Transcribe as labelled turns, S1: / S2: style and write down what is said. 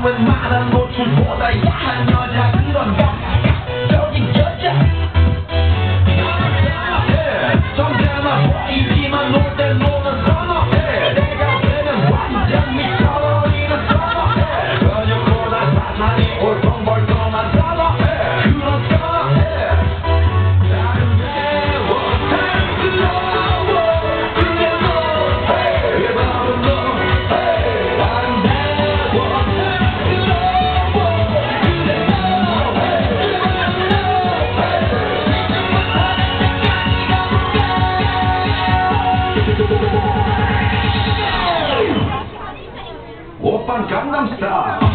S1: 웬만한 노출보다 야한 여자 그런 감각적인 여자 점잖아 보이지만 놀 땐 노는 선어해 내가 되면 완전 미쳐버리는 선어해 근육보다 사탄이 올통벌통한 선어해 그런 선어해 아름다워 탐스러워 그게 너해 그게 바로 너해 아름다워 오빤 강남스타일